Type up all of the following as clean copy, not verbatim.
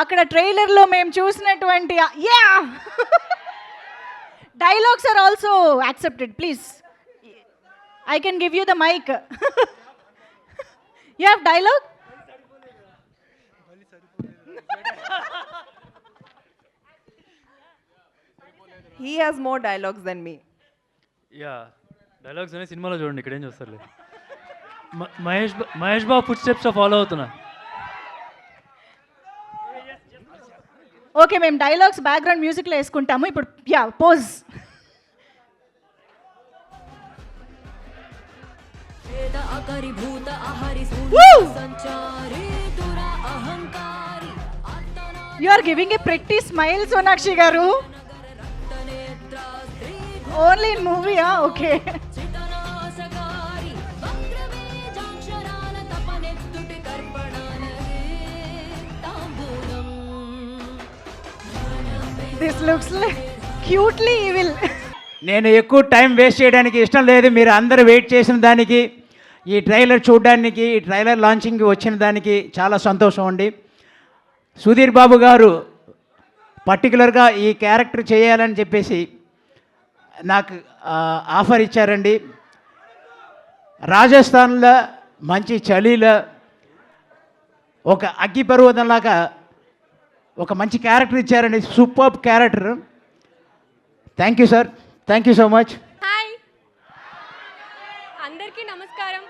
అక్కడ ట్రైలర్లో మేము చూసినటువంటి yeah dialogues are also accepted please I can give you the mic you have dialogue He has more dialogues than me. Yeah dialogues అనే సినిమాలో చూడండి, ఇక్కడేం చూస్తారులే. Mahesh Babu footsteps follow అవుతున్నా. ఓకే మేము డైలాగ్స్ బ్యాక్గ్రౌండ్ మ్యూజిక్లో వేసుకుంటాము ఇప్పుడు. Yeah pose. You are giving a pretty smile Sonakshi garu. Only in మూవీయా? Okay. This looks like cutely evil. నేను ఎక్కువ టైం వేస్ట్ చేయడానికి ఇష్టం లేదు. మీరు అందరూ వెయిట్ చేసిన దానికి, ఈ ట్రైలర్ చూడడానికి, ఈ ట్రైలర్ లాంచింగ్కి వచ్చిన దానికి చాలా సంతోషం అండి. సుధీర్ బాబు గారు పర్టికులర్గా ఈ క్యారెక్టర్ చేయాలని చెప్పేసి నాకు ఆఫర్ ఇచ్చారండి. రాజస్థాన్లో మంచి చలిలో ఒక అగ్గిపర్వతంలాగా ఒక మంచి క్యారెక్టర్ ఇచ్చారండి. Super character. Thank you sir, thank you so much. Hi అందరికీ నమస్కారం.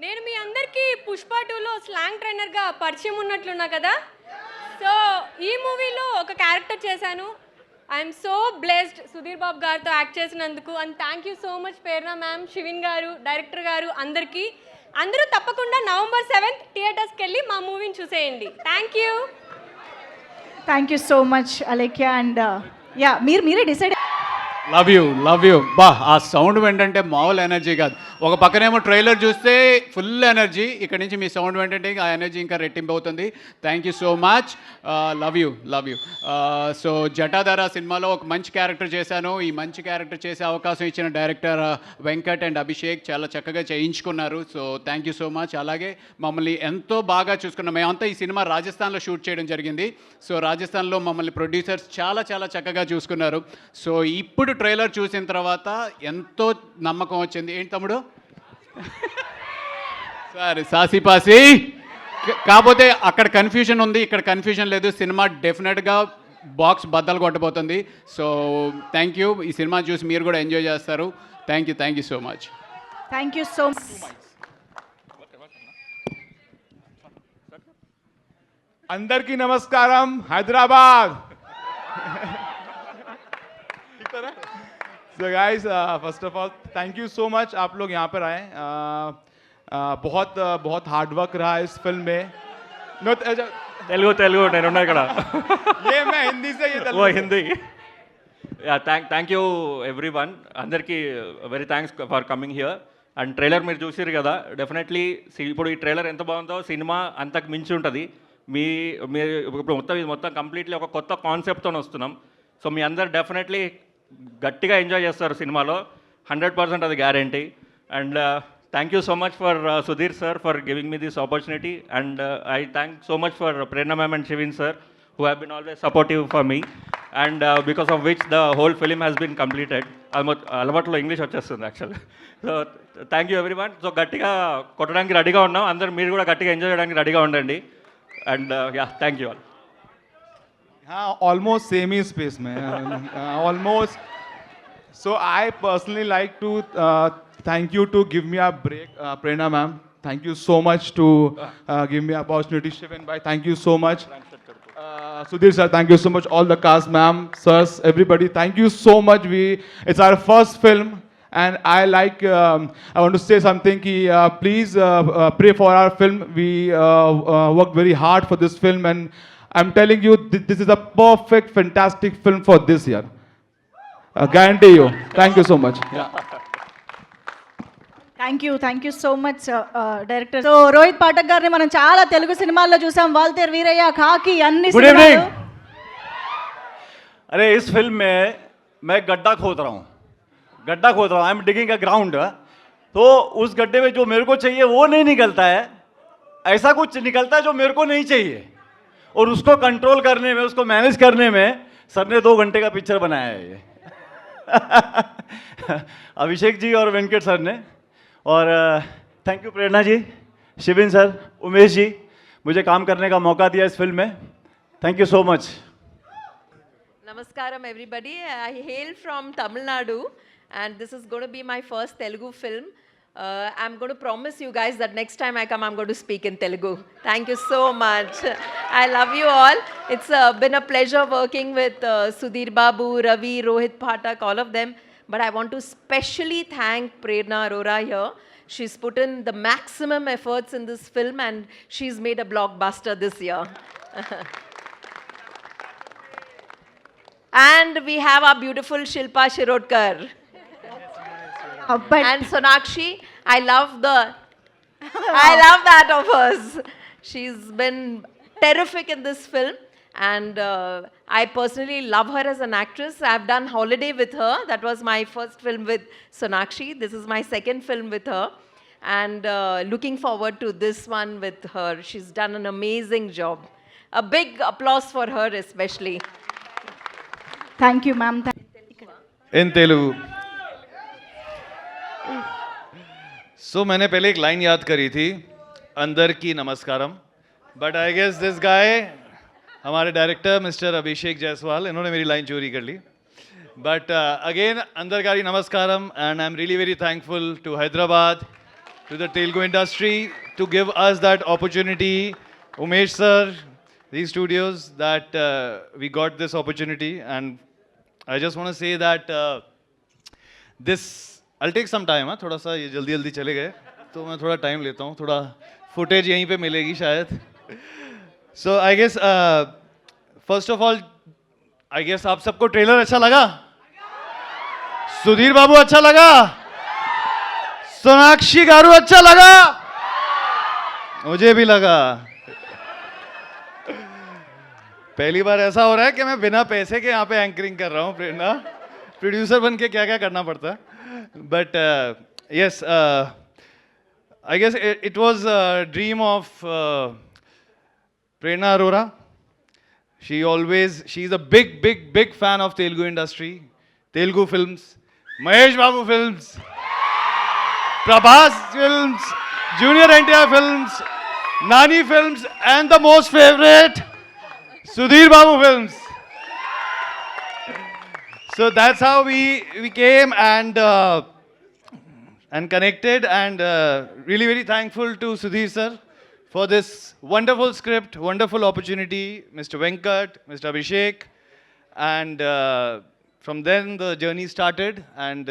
నేను మీ అందరికీ పుష్ప 2లో స్లాంగ్ ట్రైనర్గా పరిచయం ఉన్నట్లున్నా కదా. సో ఈ మూవీలో ఒక క్యారెక్టర్ చేశాను. I'm so blessed Sudheer Babu గారితో యాక్ట్ చేసినందుకు. And thank you so much Prerna ma'am, Shivin garu, director గారు, అందరికీ. అందరూ తప్పకుండా November 7th థియేటర్స్కి వెళ్ళి మా మూవీని చూసేయండి. Thank you. Thank you so much Alekhya. And yeah మీరే డిసైడ్. లవ్ యూ బా. ఆ సౌండ్ ఏంటంటే మామూలు ఎనర్జీ కాదు. ఒక పక్కనేమో ట్రైలర్ చూస్తే ఫుల్ ఎనర్జీ, ఇక్కడ నుంచి మీ సౌండ్ ఏంటంటే ఆ ఎనర్జీ ఇంకా రెట్టింపు అవుతుంది. Thank you so much. Love you. So Jatadhara సినిమాలో ఒక మంచి క్యారెక్టర్ చేశాను. ఈ మంచి క్యారెక్టర్ చేసే అవకాశం ఇచ్చిన డైరెక్టర్ వెంకట్ అండ్ అభిషేక్ చాలా చక్కగా చేయించుకున్నారు. So thank you so much. అలాగే మమ్మల్ని ఎంతో బాగా చూసుకున్నాం. మేమంతా ఈ సినిమా రాజస్థాన్లో షూట్ చేయడం జరిగింది. సో రాజస్థాన్లో మమ్మల్ని ప్రొడ్యూసర్స్ చాలా చక్కగా చూసుకున్నారు. సో ఇప్పుడు ట్రైలర్ చూసిన తర్వాత ఎంతో నమ్మకం వచ్చింది. ఏంటి తమ్ముడు? సరే సాసిపాసి. కాకపోతే అక్కడ కన్ఫ్యూజన్ ఉంది, ఇక్కడ కన్ఫ్యూజన్ లేదు. సినిమా డెఫినెట్గా బాక్స్ బద్దలు కొట్టబోతుంది. So thank you. ఈ సినిమా చూసి మీరు కూడా ఎంజాయ్ చేస్తారు. Thank you so much. Thank you so much. అందరికీ నమస్కారం. Hyderabad. So guys, first of all, thank you so much आप लोग यहाँ पर आए. बहुत हार्ड वर्क रहा है इस फिल्म में. తెలుగు నేనున్నా ఇక్కడ. ये मैं हिंदी से ये ఓ Hindi. Yeah thank you everyone. అందరికీ very thanks for coming here. And trailer మీరు చూసారు కదా. డెఫినెట్లీ ఇప్పుడు ఈ ట్రైలర్ ఎంత బాగుందో సినిమా అంతకు మించి ఉంటుంది. మీరు ఇప్పుడు మొత్తం కంప్లీట్లీ ఒక కొత్త కాన్సెప్ట్తో వస్తున్నాం. సో మీ అందరు డెఫినెట్లీ గట్టిగా ఎంజాయ్ చేస్తారు సినిమాలో. 100% అది guarantee. And thank you so much for Sudheer sir for giving me this opportunity. And I thank so much for Prerna ma'am and Shivin sir who have been always supportive for me, and because of which the whole film has been completed. అలవాట్లో ఇంగ్లీష్ వచ్చేస్తుంది యాక్చువల్గా. So thank you everyone. సో గట్టిగా కొట్టడానికి రెడీగా ఉన్నాం. అందరూ మీరు కూడా గట్టిగా ఎంజాయ్ చేయడానికి రెడీగా ఉండండి. And yeah thank you all. हाँ, ऑलमोस्ट सेम ही स्पेस में. Almost. So I personally like to thank you to give me a break, Prerna ma'am. Thank you so much to give me opportunity. Shivan bhai, thank you so much. Sudhir sir, thank you so much. All the cast, ma'am, sirs, everybody, thank you so much. It's our first film, and I want to say something. Please pray for our film. We worked very hard for this film, and I'm telling you, this is a perfect, fantastic film for this year. Guarantee you. Thank you so much. Yeah. Thank you so much director. So Rohit Pathak గారిని మనం చాలా తెలుగు సినిమాల్లో చూసాం. వాల్తేర్ వీరయ్య, కాకి, అన్ని సినిమాలు. अरे इस फिल्म में मैं गड्ढा खोद रहा हूँ. I am digging a ground. तो उस गड्ढे में जो मेरे को चाहिए वो नहीं निकलता है. ऐसा कुछ निकलता है जो मेरे को नहीं चाहिए. और उसको कंट्रोल करने में, उसको मैनेज करने में सर ने 2 घंटे का पिक्चर बनाया है ये। अभिषेक जी और वेंकट सर ने। और thank you Prerna ji, Shivin sir, Umesh ji, मुझे काम करने का मौका दिया इस फिल्म में। Thank you so much. Namaskaram, everybody. I hail from Tamil Nadu, and this is going to be my first Telugu film. I'm going to promise you guys that next time I come, I'm going to speak in Telugu. Thank you so much. I love you all. It's been a pleasure working with Sudhir Babu, Ravi, Rohit Pathak, all of them. But I want to specially thank Prerna Arora here. She's put in the maximum efforts in this film, and she's made a blockbuster this year. And we have our beautiful Shilpa Shirodkar. But And Sonakshi, I love that of hers. She's been terrific in this film, and I personally love her as an actress. I've done Holiday with her. That was my first film with Sonakshi. This is my second film with her, and looking forward to this one with her. She's done an amazing job. A big applause for her especially. Thank you ma'am. In Telugu. So मैंने पहले एक line याद करी थी, अंदर की नमस्कारम, but I guess this guy, हमारे डायरेक्टर मिस्टर अभिषेक जायसवाल, इन्होंने मेरी लाइन चोरी कर ली. बट अगेन अंदर कारी नमस्कारम, and I am really very thankful to Hyderabad, to the Telugu industry to give us that opportunity. Umesh sir, these studios, that we got this opportunity, and I just want to say that this, I'll take some time. थोड़ा सा ये जल्दी जल्दी चले गए तो मैं थोड़ा टाइम लेता हूँ, थोड़ा फुटेज यहीं पे मिलेगी शायद. So I guess first of all, I guess आप सबको ट्रेलर अच्छा लगा? सुधीर बाबू अच्छा लगा? सोनाक्षी गारू अच्छा लगा? मुझे भी लगा. पहली बार ऐसा हो रहा है कि मैं बिना पैसे के यहाँ पे एंकरिंग कर रहा हूँ. प्रेरणा, प्रोड्यूसर बन के क्या क्या करना पड़ता है. But yes, I guess it was dream of Prerna Arora. She is a big fan of Telugu industry, Telugu films, Mahesh Babu films, Prabhas films, junior NTR films, Nani films, and the most favourite Sudhir Babu films. So that's how we came and connected, and really very thankful to Sudhir sir for this wonderful script, wonderful opportunity, Mr. Venkat, Mr. Abhishek, and from then the journey started. And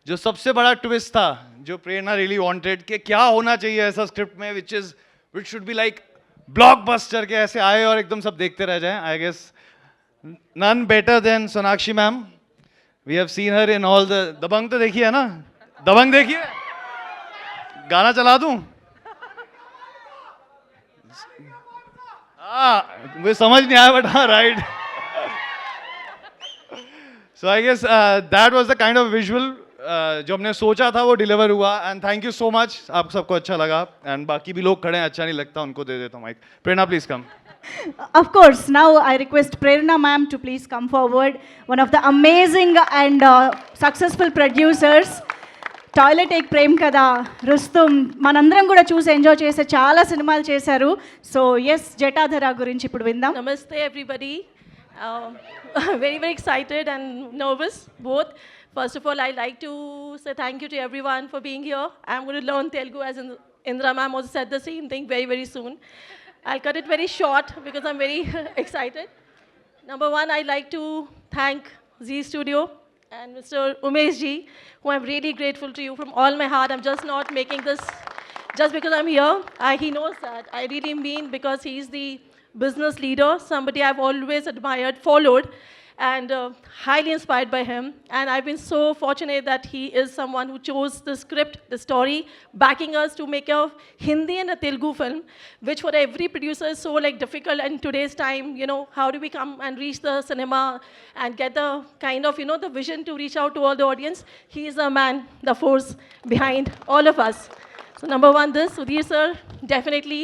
जो सबसे बड़ा twist था, जो प्रेरणा really wanted कि क्या होना चाहिए ऐसा script में which should be like blockbuster के, ऐसे आए और एकदम सब देखते रह जाएं. I guess none better than Sonakshi ma'am. We have seen her in all the Dabangg. तो देखिए है ना, दबंग देखिए. गाना चला दूं? मुझे समझ नहीं आया, बट हाँ, right. So I guess that was the kind of visual जो हमने सोचा था वो डिलीवर हुआ. And thank you so much. आप सबको अच्छा लगा, एंड बाकी भी लोग खड़े हैं, अच्छा नहीं लगता उनको दे देता हूँ mic. Prerna please come. Of course, now I request Prerna ma'am to please come forward. One of the amazing and successful producers. Toilet Ek Prem Katha, Rustom, మనందరం కూడా చూసి ఎంజాయ్ చేసే చాలా సినిమాలు చేశారు. సో ఎస్, జటాధర గురించి ఇప్పుడు విందాం. Namaste, everybody. Very, very excited and nervous, both. First of all, I'd like to say thank you to everyone for being here. I'm going to learn Telugu, as Indra ma'am also said the same thing, very, very soon. I'll cut it very short because I'm very excited. Number one, I'd like to thank Z Studio and Mr. Umesh ji, who I'm really grateful to you from all my heart. I'm just not making this just because I'm here. He knows that. I really mean, because he's the business leader, somebody I've always admired, followed, and highly inspired by him. And I've been so fortunate that he is someone who chose the script, the story, backing us to make a Hindi and a Telugu film, which for every producer is so like difficult in today's time. You know, how do we come and reach the cinema and get the kind of, you know, the vision to reach out to all the audience? He is a man, the force behind all of us. So number one, this, Sudhir sir, definitely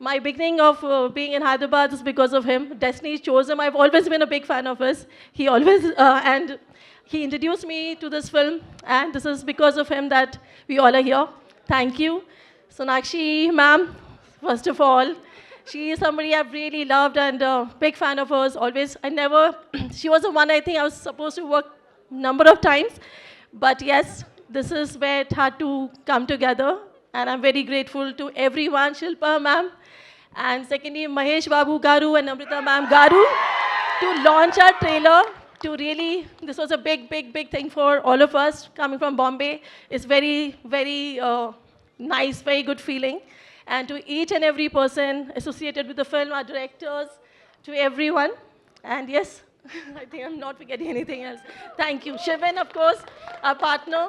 my beginning of being in Hyderabad is because of him. Destiny chose him. I've always been a big fan of his. He always, and he introduced me to this film, and this is because of him that we all are here. Thank you. Sonakshi, ma'am, first of all, she is somebody I've really loved and a big fan of hers. Always, she was the one I think I was supposed to work number of times. But yes, this is where it had to come together. And I'm very grateful to everyone, Shilpa ma'am, and secondly, Mahesh Babu Garu and Amrita ma'am Garu, to launch our trailer. To really, this was a big thing for all of us coming from Bombay. It's very, very nice, very good feeling. And to each and every person associated with the film, our directors, to everyone. And yes, I think I'm not forgetting anything else. Thank you. Shivan, of course, our partner,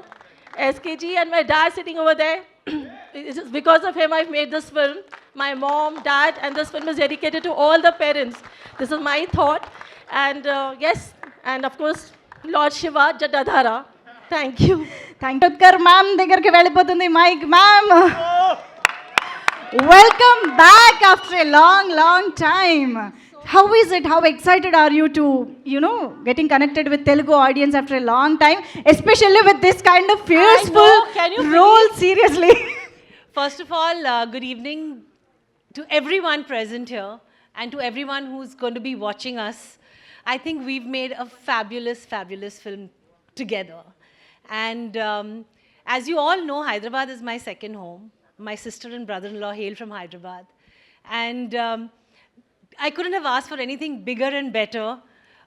SKG, and my dad sitting over there. It's just because of him I've made this film. My mom, dad, and this film is dedicated to all the parents. This is my thought. And yes, and of course, Lord Shiva Jatadhara. Thank you. Thank you. Ma'am, దగ్గరికి వెళ్ళిపోతుంది mic ma'am. Welcome back after a long time. How is it? How excited are you to, getting connected with Telugu audience after a long time, especially with this kind of fearful role, seriously? First of all, good evening to everyone present here and to everyone who's going to be watching us. I think we've made a fabulous film together. And as you all know, Hyderabad is my second home. My sister and brother-in-law hail from Hyderabad. And I couldn't have asked for anything bigger and better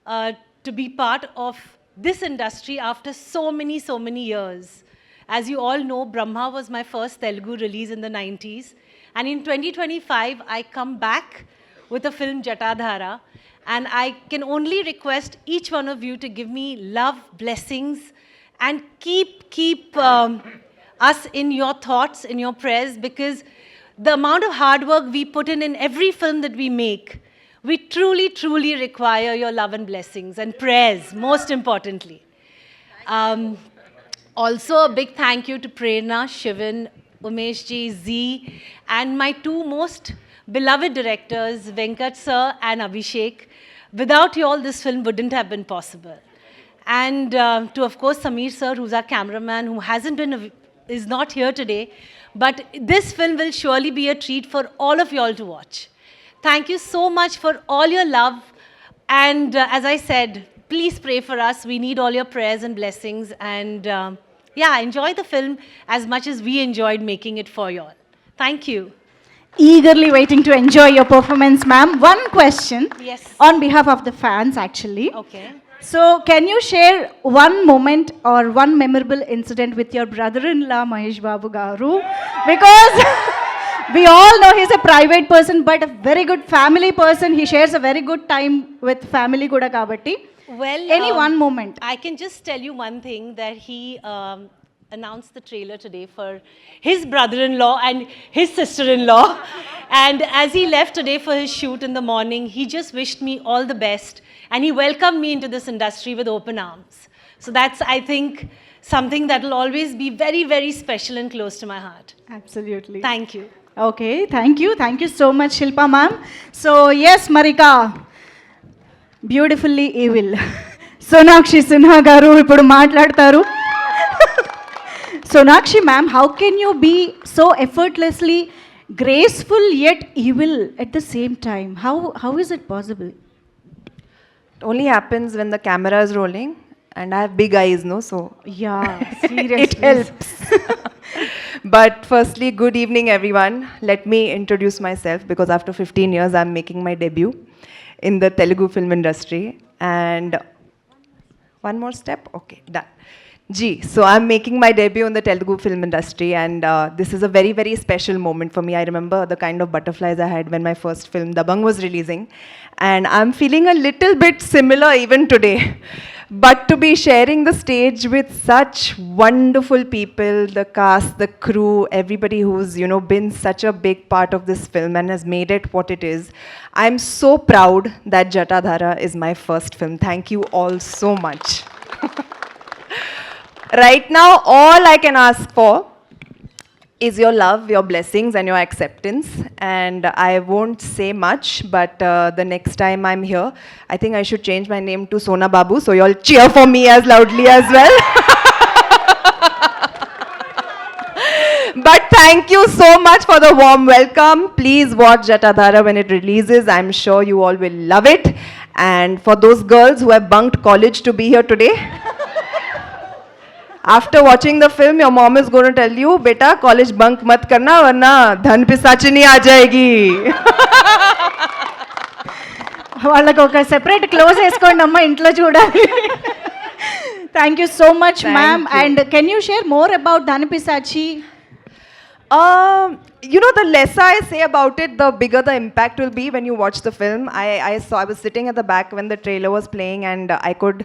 to be part of this industry after so many years. As you all know, Brahma was my first Telugu release in the 90s. And in 2025, I come back with a film Jatadhara. And I can only request each one of you to give me love, blessings, and keep us in your thoughts, in your prayers, because the amount of hard work we put in every film that we make, we truly require your love and blessings and prayers, most importantly. Also, a big thank you to Prerna, Shivan, Umesh ji, Z, and my two most beloved directors, Venkat sir and Abhishek. Without you all, this film wouldn't have been possible. And to, of course, Sameer sir, who's our cameraman, who is not here today. But this film will surely be a treat for all of you all to watch. Thank you so much for all your love. And as I said, please pray for us. We need all your prayers and blessings. And enjoy the film as much as we enjoyed making it for you all. Thank you. Eagerly waiting to enjoy your performance, ma'am. One question. Yes. On behalf of the fans, actually. Okay. So, can you share one moment or one memorable incident with your brother-in-law, Mahesh Babu Garu? Because we all know he's a private person, but a very good family person. He shares a very good time with family kuda kabatti. Well, Any one moment. I can just tell you one thing, that he announced the trailer today for his brother-in-law and his sister-in-law. And as he left today for his shoot in the morning, he just wished me all the best. And he welcomed me into this industry with open arms. So that's, I think, something that will always be very special and close to my heart. Absolutely. Thank you. Okay, thank you. Thank you so much, Shilpa ma'am. So, yes, Marika, beautifully evil. Sonakshi Sinha garu ippudu maatladtaru. Sonakshi ma'am, how can you be so effortlessly graceful yet evil at the same time? How is it possible? It only happens when the camera is rolling, and I have big eyes, no? So Yeah, seriously. it helps. But firstly, good evening, everyone. Let me introduce myself, because after 15 years, I'm making my debut in the Telugu film industry. And one more step? Okay, done. So I'm making my debut in the Telugu film industry, and this is a very special moment for me. I remember the kind of butterflies I had when my first film, Dabang, was releasing, and I'm feeling a little bit similar even today. But to be sharing the stage with such wonderful people, the cast, the crew, everybody who's, been such a big part of this film and has made it what it is, I'm so proud that Jatadhara is my first film. Thank you all so much. Right now, all I can ask for is your love, your blessings, and your acceptance. And I won't say much, but the next time I'm here, I think I should change my name to Sona Babu, so you all cheer for me as loudly as well. But thank you so much for the warm welcome. Please watch Jatadhara when it releases. I'm sure you all will love it. And for those girls who have bunked college to be here today, after watching the film, your mom is going to tell you, beta, college bunk mat karna, warna dhan pisachini aa jayegi. వాళ్ళకి ఒక separate close వేసుకోండి అమ్మా ఇంట్లో చూడాలి. Thank you so much ma'am. And can you share more about Dhanapishachi? You know, the less I say about it, the bigger the impact will be when you watch the film. I was sitting at the back when the trailer was playing, and I could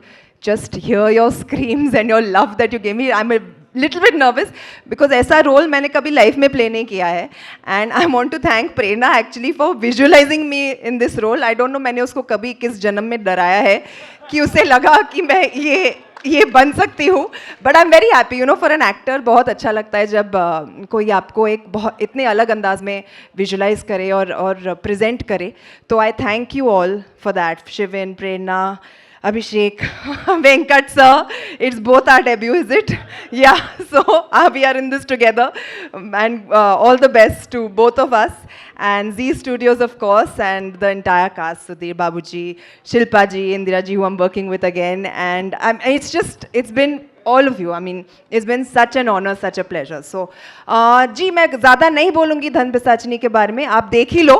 just hear your screams and your love that you gave me. I'm a little bit nervous because ऐसा role मैंने कभी life में play नहीं किया है. And I want to thank Prerna actually for visualizing me in this role. I don't know मैंने उसको कभी किस जन्म में डराया है कि उसे लगा कि मैं ये बन सकती हूँ. But I am very happy, you know, for an actor बहुत अच्छा लगता है जब कोई आपको एक बहुत इतने अलग अंदाज में विजुलाइज करे और प्रेजेंट करे. तो आई thank you all for that. Shivin, Prerna, Abhishek, Venkat sir, it's both our debut, is it? Yeah, so we are in this together, and all the best to both of us, and Z Studios of course, and the entire cast, Sudhir Babuji, Shilpa ji, Indira ji, who I'm working with again, and it's been all of you. I mean, it's been such an honor, such a pleasure. So, जी मैं ज़्यादा नहीं बोलूँगी धन पिशाचिनी के बारे में, आप देख ही लो.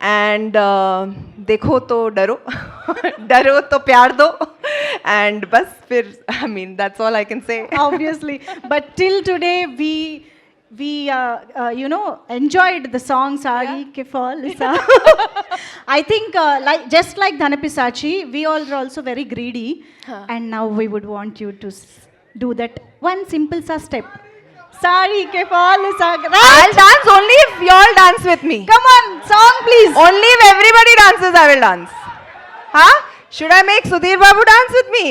एंड देखो तो डरो डरो तो प्यार दो एंड बस फिर I mean that's all I can say. Obviously, but till today we you know enjoyed the song Sari Ke Fall Sa. I think just like Dhanapisachi, we all are also very greedy, and now we would want you to do that one simple sa step. Sari Ke Fall Sa. I'll dance only if you all dance with me. Come on, song please. Only if everybody dances, I will dance. Huh? Should I make Sudhir Babu dance with me?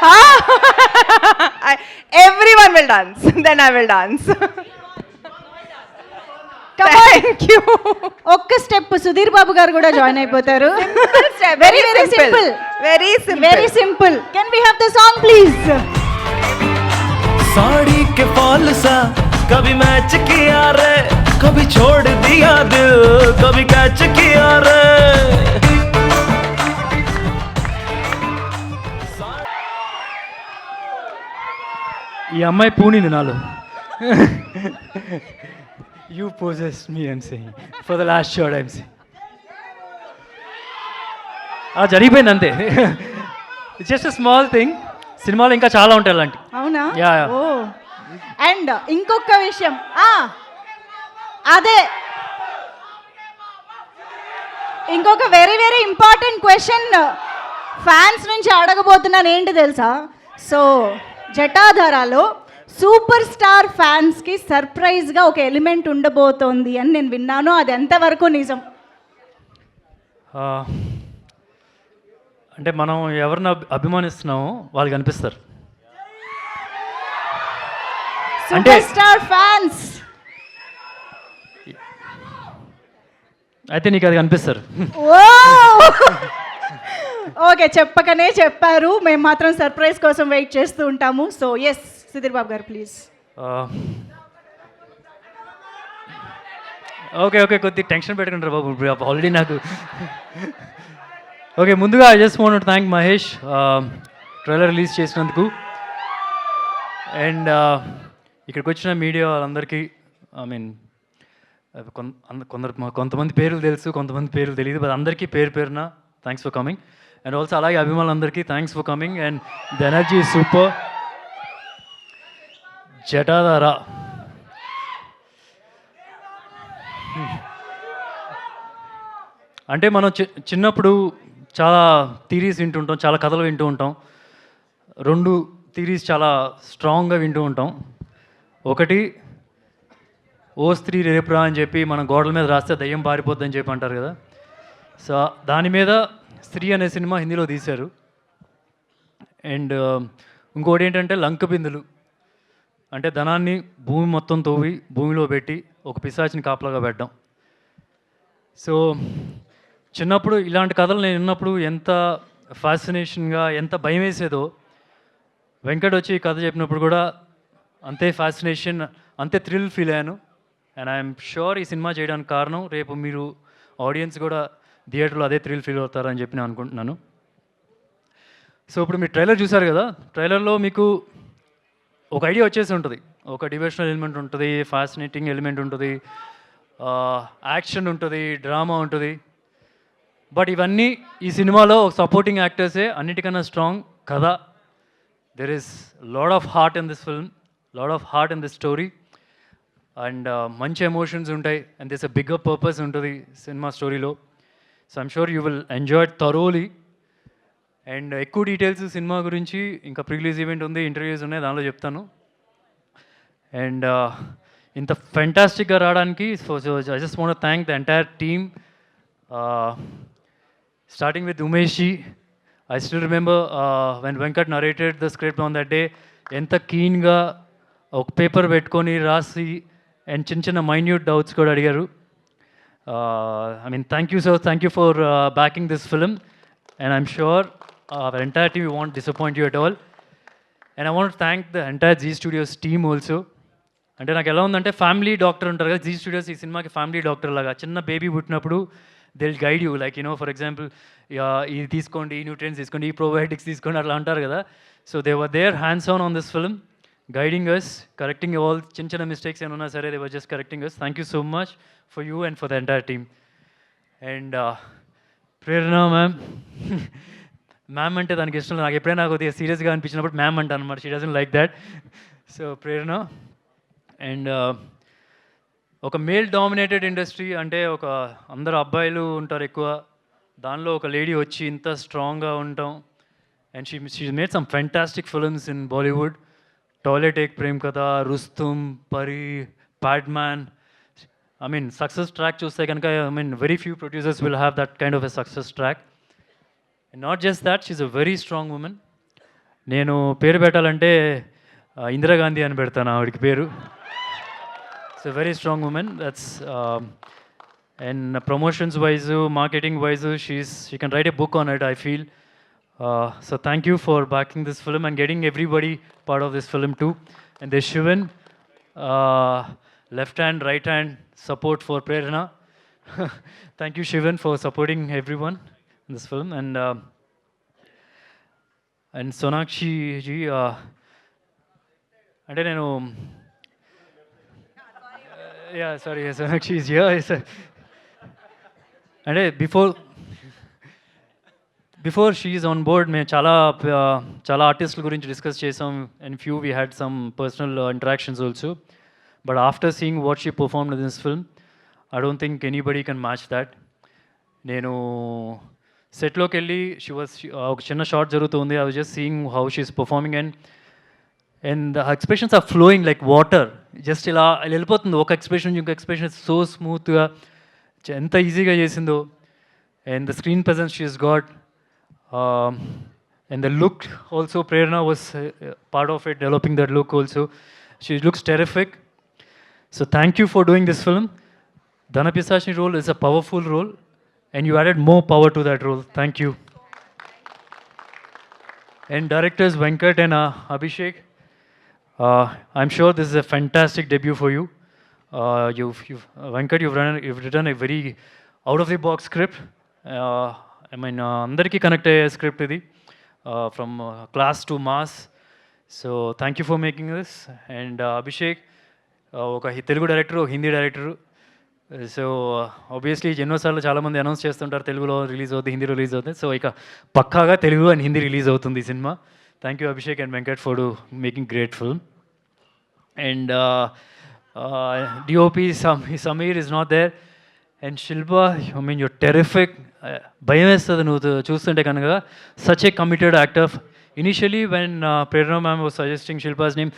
Huh? Everyone will dance. Then I will dance. Thank you. ఒక్క step Sudheer Babu గారు కూడా join అయిపోతారు. Very simple. Very simple. Very simple. Can we have the song please? Sari के fall सा कभी match किया रे, कभी छोड़ दिया दिल, कभी कैच किया रे. ఈ అమ్మాయి పూనింది నాలో. You poses me I'm saying for the last shot I'm saying. అలా జరిగిపోయింది అంతే. It's just a small thing. సినిమాలో ఇంకా చాలా ఉంటాయి అలాంటి. అవునా? యా. ఓ అండ్ ఇంకొక విషయం, అదే ఇంకొక very very important question fans నుంచి అడగబోతున్నాను. ఏంటి తెలుసా? సో జటాధారాలో సూపర్ స్టార్ ఫ్యాన్స్కి సర్ప్రైజ్గా ఒక ఎలిమెంట్ ఉండబోతోంది అని నేను విన్నాను. అది ఎంతవరకు నిజం? అంటే మనం ఎవరిని అభిమానిస్తున్నామో వాళ్ళకి అనిపిస్తారు. అంటే సూపర్ స్టార్ ఫ్యాన్స్ అయితే నీకు అది కనిపిస్తారు. ఓకే, చెప్పకనే చెప్పారు. మేము మాత్రం సర్ప్రైజ్ కోసం వెయిట్ చేస్తూ ఉంటాము. సో ఎస్, సుధీర్ బాబు గారు ప్లీజ్. ఓకే కొద్దిగా టెన్షన్ పెట్టుకుంటారు బాబు ఆల్రెడీ నాకు. ఓకే, ముందుగా I just want to thank Mahesh trailer release చేసినందుకు. అండ్ ఇక్కడికి వచ్చిన మీడియా వాళ్ళందరికీ, ఐ మీన్ కొంతమంది పేర్లు తెలుసు, కొంతమంది పేర్లు తెలియదు, బట్ అందరికీ పేరున thanks for coming. And also అలాగే అభిమానులందరికీ thanks for coming. And the energy is super. Jatadhara అంటే మనం చిన్నప్పుడు చాలా థీరీస్ వింటూ ఉంటాం, చాలా కథలు వింటూ ఉంటాం. 2 థీరీస్ చాలా స్ట్రాంగ్గా వింటూ ఉంటాం. ఒకటి, ఓ స్త్రీ రేపురా అని చెప్పి మనం గోడల మీద రాస్తే దయ్యం పారిపోద్ది అని చెప్పి అంటారు కదా. సో దాని మీద స్త్రీ అనే సినిమా హిందీలో తీశారు. అండ్ ఇంకోటి ఏంటంటే లంక బిందులు అంటే ధనాన్ని భూమి మొత్తం తవ్వి భూమిలో పెట్టి ఒక పిశాచిని కాపలాగా పెట్టడం. సో చిన్నప్పుడు ఇలాంటి కథలు నేను విన్నప్పుడు ఎంత ఫ్యాసినేషన్గా, ఎంత భయం వేసేదో, వెంకట్ వచ్చి ఈ కథ చెప్పినప్పుడు కూడా అంతే ఫ్యాసినేషన్, అంతే థ్రిల్ ఫీల్ అయ్యాను. అండ్ ఐఎమ్ షూర్ ఈ సినిమా చేయడానికి కారణం రేపు మీరు ఆడియన్స్ కూడా థియేటర్లో అదే థ్రిల్ ఫీల్ అవుతారని చెప్పి నేను అనుకుంటున్నాను. సో ఇప్పుడు మీరు ట్రైలర్ చూసారు కదా, ట్రైలర్లో మీకు ఒక ఐడియా వచ్చేసి ఉంటుంది. ఒక డివోషనల్ ఎలిమెంట్ ఉంటుంది, ఫ్యాసినేటింగ్ ఎలిమెంట్ ఉంటుంది, యాక్షన్ ఉంటుంది, డ్రామా ఉంటుంది. బట్ ఇవన్నీ ఈ సినిమాలో ఒక సపోర్టింగ్ యాక్టర్సే. అన్నిటికన్నా స్ట్రాంగ్ కథ. There is lot of heart in this film, lot of heart in this story. And మంచి ఎమోషన్స్ ఉంటాయి. And this a bigger purpose ఉంటుంది సినిమా స్టోరీలో. So I'm sure you will enjoy it thoroughly. And ఎక్కువ details cinema గురించి ఇంకా pre release event ఉంది, interviews ఉన్నాయి, దానిలో చెప్తాను. అండ్ ఇంత ఫెంటాస్టిక్గా రావడానికి so I just want thank the entire team, starting with Umesh ji. I still remember when Venkat narrated the script on that day, ఎంత కీన్గా ఒక పేపర్ పెట్టుకొని రాసి అండ్ చిన్న చిన్న మైన్యూట్ డౌట్స్ కూడా అడిగారు. I mean, thank you, sir. Thank you for backing this film. And I'm sure our entire team won't disappoint you at all. And I want to thank the entire Zee Studios team also. అంటే నాకు ఎలా ఉందంటే family doctor ఉంటారు కదా, G studios ఈ సినిమాకి family doctor లాగా. చిన్న బేబీ పుట్టినప్పుడు they will guide you, like for example ఇది తీసుకోండి, ఈ న్యూట్రియన్స్ తీసుకోండి, ఈ ప్రోబయోటిక్స్ తీసుకోండి, అట్లా అంటారు కదా. So they were their hands on this film, guiding us, correcting all chinna mistakes and unna sare, they were just correcting us. Thank you so much for you and for the entire team. And Prerna ma'am, ma'am ante daniki ishtam naku eppudaina naku odiga serious ga anpichinappudu ma'am anta anamata, she doesn't like that. So Prerna. And ఒక male dominated industry అంటే ఒక అందరు అబ్బాయిలు ఉంటారు ఎక్కువ, దానిలో ఒక lady వచ్చి ఇంత స్ట్రాంగ్గా ఉంటాం. And she made some fantastic films in Bollywood. Toilet Ek Prem Katha, Rustum, Pari, Padman. I mean, success track చూస్తే కనుక, I mean, very few producers will have that kind of a success track. And not just that, she's a very strong woman. నేను పేరు పెట్టాలంటే ఇందిరాగాంధీ అని పెడతాను ఆవిడకి పేరు. It's a very strong woman. That's and promotions wise, marketing wise, she can write a book on it, I feel. So thank you for backing this film and getting everybody part of this film too. And there's Shivan, left hand, right hand support for Prerna. Thank you Shivan for supporting everyone in this film. And Sonakshi ji, అంటే నేను yeah, sorry, Sonakshi is here. అంటే before she is on board మేము చాలా ఆర్టిస్టుల గురించి discuss చేసాం. And few we had some personal interactions also. But after seeing what she performed in this film, I don't think anybody can match that. నేను సెట్లోకి వెళ్ళి ఒక చిన్న షార్ట్ జరుగుతుంది, I was just seeing how she is performing and the expressions are flowing like water. Just ఇలా వెళ్ళిపోతుంది ఒక expression నుంచి ఇంకో ఎక్స్ప్రెషన్, సో స్మూత్గా, ఎంత ఈజీగా చేసిందో. And the screen presence she is got. And the look also, Prerna was part of it, developing that look also. She looks terrific. So thank you for doing this film. Dhana Pisachni role is a powerful role and you added more power to that role. Thank you. And directors Venkat and Abhishek, I'm sure this is a fantastic debut for you. Venkat, you've written a very out of the box script. I mean, అందరికీ connect అయ్యే script ఇది, from class to mass. So thank you for making this. And Abhishek ఒక Telugu director, ఒక Hindi director. So obviously ఎన్నోసార్లు చాలామంది announce చేస్తుంటారు తెలుగులో release అవుతుంది, హిందీలో రిలీజ్ అవుతుంది. సో ఇక పక్కాగా తెలుగు అండ్ హిందీ రిలీజ్ అవుతుంది ఈ సినిమా. Thank you Abhishek and Venkat for making great film. And DOP Sameer is not there. And Shilpa, I mean you're terrific. భయం వేస్తుంది నువ్వు చూస్తుంటే కనుక. Such a committed actor. Initially when Prerna ma'am was suggesting Shilpa's name,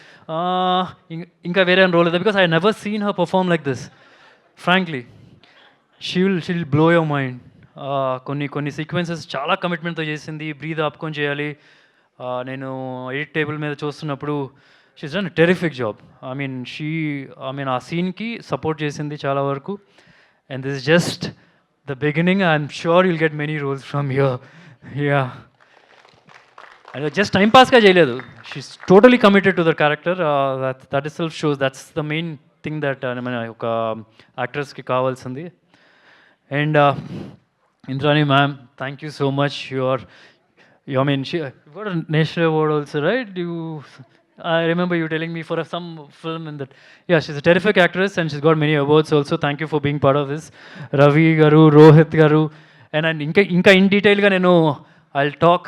ఇంకా వేరే రోల్ లేదు, because I never seen her perform like this. Frankly she'll blow your mind. కొన్ని sequences చాలా కమిట్మెంట్తో చేసింది, బ్రీద్ ఆపుకొని చేయాలి. నేను ఎడిట్ టేబుల్ మీద చూస్తున్నప్పుడు she's done terrific job. I mean ఆ సీన్కి సపోర్ట్ చేసింది చాలా వరకు. And this is just the beginning. I'm sure you'll get many roles from here. Yeah, and just time పాస్గా చేయలేదు. She's totally committed to the character. That is self shows that's the main thing that మన ఒక యాక్ట్రెస్కి కావాల్సింది. And Indrani ma'am, thank you so much. I mean, she got a national award also, right? I remember you telling me for some film in that. Yeah, she's a terrific actress and she's got many awards also. Thank you for being part of this. Ravi garu, Rohit garu, and inka in detail ga nenu I'll talk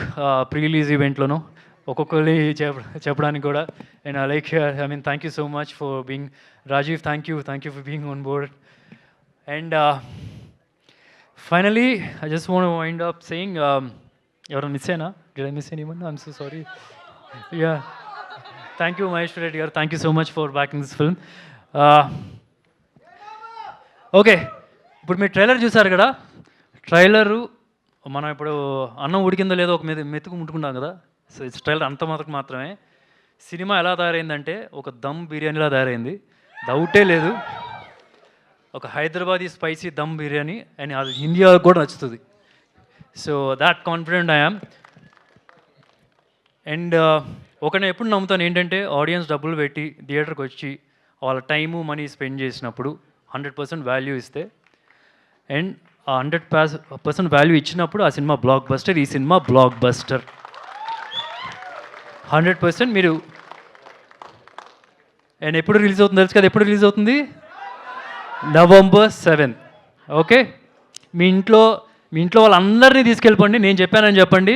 pre-release event lo no okokkoli cheppadaniki kuda. And I like her. I mean, thank you so much for being Rajiv. Thank you for being on board. And finally, I just want to wind up saying, ఎవరైనా miss అయినా? Did I miss anyone? I'm so sorry. Yeah. Thank you, Mahesh Reddy garu. Thank you so much for backing this film. Okay, ఇప్పుడు మీరు trailer చూసారు కదా. Trailer మనం ఇప్పుడు అన్నం ఉడికిందో లేదో ఒక మెతుకు ముట్టుకుంటాం కదా. సో ఇట్స్ ట్రైలర్ అంత మాత్రమే. సినిమా ఎలా తయారైందంటే ఒక దమ్ బిర్యానీలా తయారైంది, డౌటే లేదు. ఒక హైదరాబాదీ స్పైసీ దమ్ బిర్యానీ, అండ్ అది ఇండియాకి కూడా నచ్చుతుంది. So that confident I am. And ఒకనే ఎప్పుడు నమ్ముతాను ఏంటంటే, ఆడియన్స్ డబ్బులు పెట్టి థియేటర్కి వచ్చి వాళ్ళ టైము మనీ స్పెండ్ చేసినప్పుడు 100% వాల్యూ ఇస్తే, అండ్ ఆ 100% వాల్యూ ఇచ్చినప్పుడు ఆ సినిమా బ్లాక్ బస్టర్. ఈ సినిమా బ్లాక్ బస్టర్ 100%. మీరు అండ్ ఎప్పుడు రిలీజ్ అవుతుంది తెలుసు కదా? ఎప్పుడు రిలీజ్ అవుతుంది? November 7th. ఓకే, మీ ఇంట్లో వాళ్ళందరినీ తీసుకెళ్ళిపోండి, నేను చెప్పానని చెప్పండి,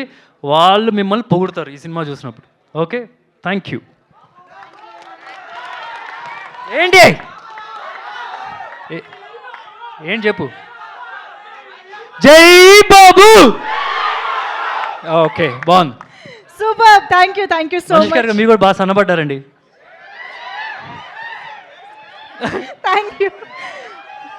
వాళ్ళు మిమ్మల్ని పొగుడతారు ఈ సినిమా చూసినప్పుడు. Okay, thank you. ఏంటి ఏం చెప్పు? జై బాబు. ఓకే, బాగుంది, సూపర్. థ్యాంక్ యూ సో మనిషి గారు. మీరు కూడా బాగా సన్నపడ్డారండి. Thank you.